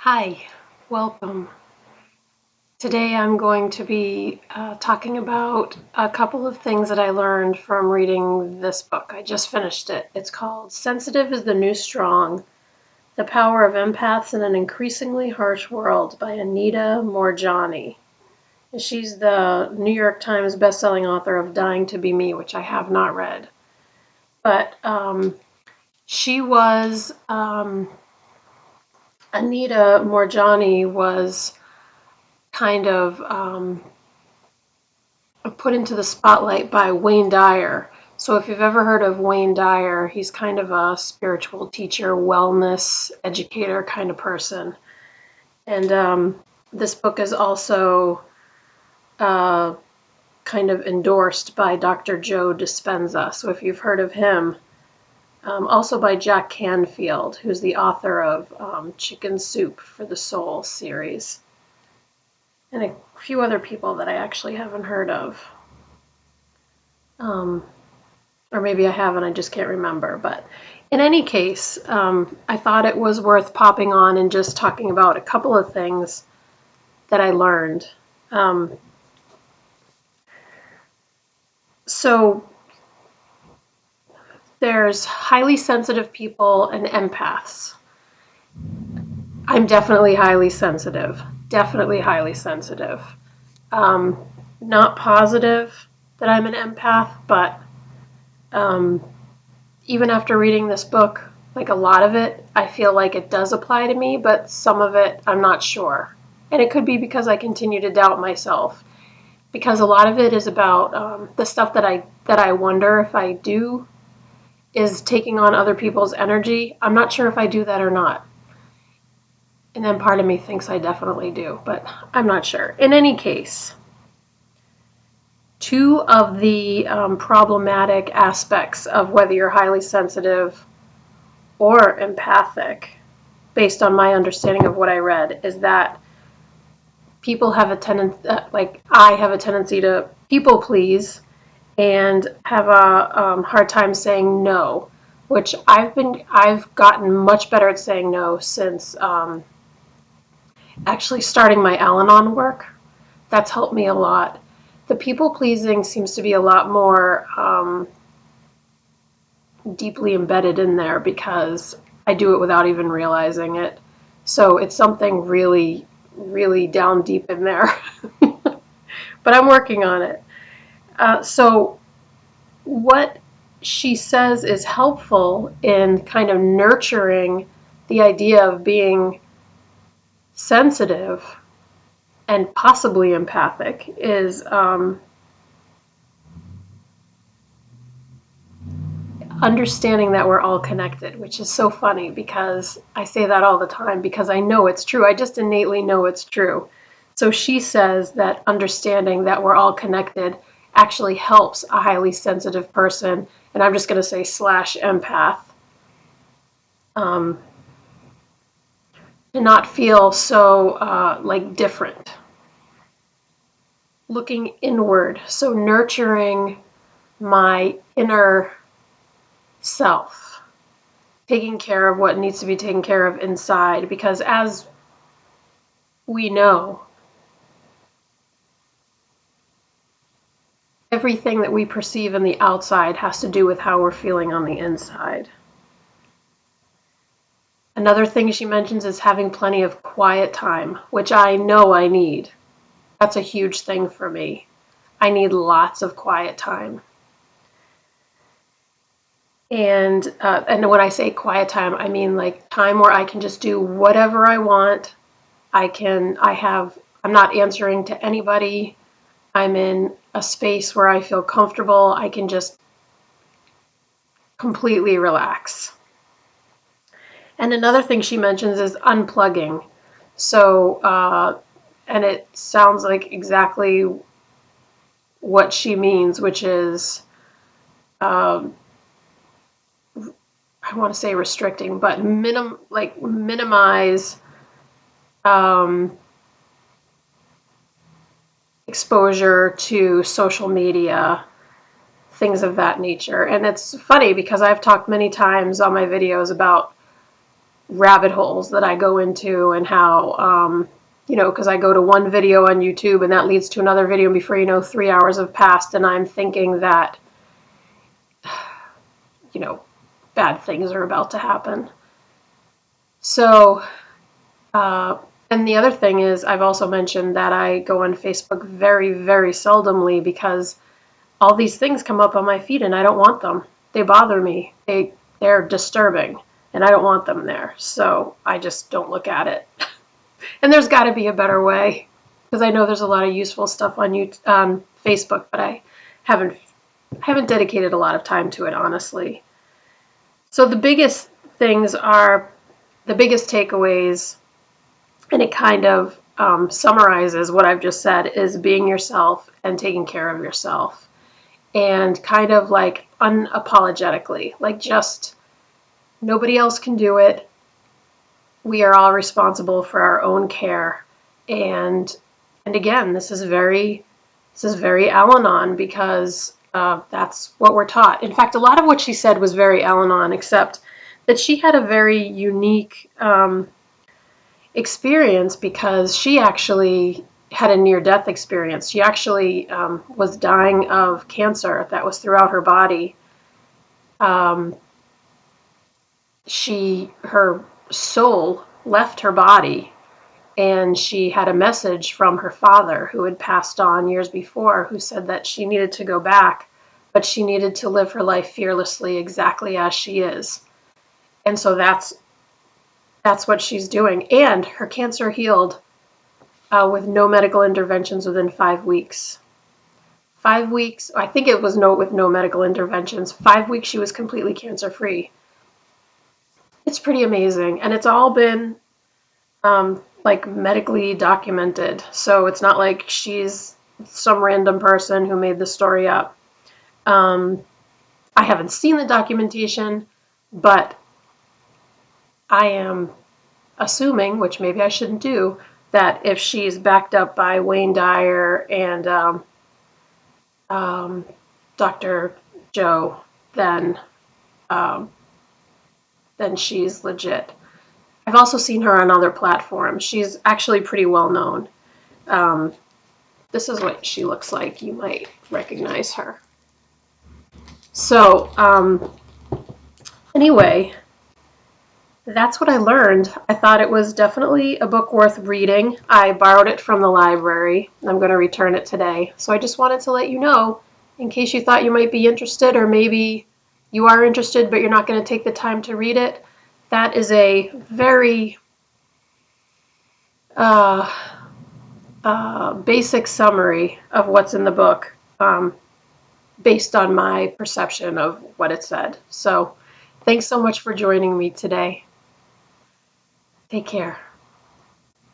Hi, welcome. Today I'm going to be talking about a couple of things that I learned from reading this book. I just finished it. It's called Sensitive is the New Strong: The Power of Empaths in an Increasingly Harsh World by Anita Moorjani. And she's the New York Times bestselling author of Dying to Be Me, which I have not read. But she was, Anita Moorjani was kind of put into the spotlight by Wayne Dyer. So if you've ever heard of Wayne Dyer, he's kind of a spiritual teacher, wellness educator kind of person. And this book is also uh, kind of endorsed by Dr. Joe Dispenza. So if you've heard of him, also by Jack Canfield, who's the author of Chicken Soup for the Soul series, and a few other people that I actually haven't heard of. Um, or maybe I haven't, I just can't remember. But in any case, I thought it was worth popping on and just talking about a couple of things that I learned. Um, so there's highly sensitive people and empaths. I'm definitely highly sensitive. Definitely highly sensitive. Um, Not positive that I'm an empath, but um, even after reading this book, like a lot of it, I feel like it does apply to me, but some of it, I'm not sure. And it could be because I continue to doubt myself. Because a lot of it is about the stuff that I wonder if I do is taking on other people's energy. I'm not sure if I do that or not. And then part of me thinks I definitely do, but I'm not sure. In any case, two of the problematic aspects of whether you're highly sensitive or empathic, based on my understanding of what I read, is that people have a tendency, like I have a tendency to people please and have a hard time saying no, which I've gotten much better at saying no since actually starting my Al-Anon work. That's helped me a lot. The people pleasing seems to be a lot more deeply embedded in there because I do it without even realizing it. So it's something really, really down deep in there. But I'm working on it. So what she says is helpful in kind of nurturing the idea of being sensitive and possibly empathic is understanding that we're all connected, which is so funny because I say that all the time because I know it's true. I just innately know it's true. So she says that understanding that we're all connected actually helps a highly sensitive person, and I'm just going to say slash empath, um, to not feel so like different. Looking inward, so nurturing my inner self, taking care of what needs to be taken care of inside, because as we know, everything that we perceive in the outside has to do with how we're feeling on the inside. Another thing she mentions is having plenty of quiet time, which I know I need. That's a huge thing for me. I need lots of quiet time. And when I say quiet time, I mean like time where I can just do whatever I want. I'm not answering to anybody. I'm in a space where I feel comfortable. I can just completely relax. And another thing she mentions is unplugging. So, and it sounds like exactly what she means, which is, um, I want to say restricting, but minimize um, exposure to social media, things of that nature. And it's funny because I've talked many times on my videos about rabbit holes that I go into, and how, because I go to one video on YouTube and that leads to another video, and before you know, 3 hours have passed, and I'm thinking that, you know, bad things are about to happen. So, and the other thing is, I've also mentioned that I go on Facebook very, very seldomly because all these things come up on my feed and I don't want them. They bother me. They're disturbing and I don't want them there. So I just don't look at it. And there's got to be a better way, because I know there's a lot of useful stuff on Facebook, but I haven't dedicated a lot of time to it, honestly. So the biggest things are the biggest takeaways, and it kind of summarizes what I've just said, is being yourself and taking care of yourself, and kind of like unapologetically, like just nobody else can do it. We are all responsible for our own care. And again, this is very Al-Anon, because that's what we're taught. In fact, a lot of what she said was very Al-Anon, except that she had a very unique experience, because she actually had a near-death experience. She actually was dying of cancer that was throughout her body. Um, her soul left her body, and she had a message from her father, who had passed on years before, who said that she needed to go back, but she needed to live her life fearlessly, exactly as she is. And so that's what she's doing. And her cancer healed with no medical interventions within 5 weeks. 5 weeks, I think it was with no medical interventions. 5 weeks she was completely cancer free. It's pretty amazing. And it's all been like medically documented. So it's not like she's some random person who made the story up. Um, I haven't seen the documentation, but I am assuming, which maybe I shouldn't do, that if she's backed up by Wayne Dyer and um, Dr. Joe, then um, then she's legit. I've also seen her on other platforms. She's actually pretty well known. Um, this is what she looks like. You might recognize her. So anyway, that's what I learned. I thought it was definitely a book worth reading. I borrowed it from the library. I'm going to return it today. So I just wanted to let you know, in case you thought you might be interested, or maybe you are interested but you're not going to take the time to read it. That is a very uh, basic summary of what's in the book, based on my perception of what it said. So thanks so much for joining me today. Take care.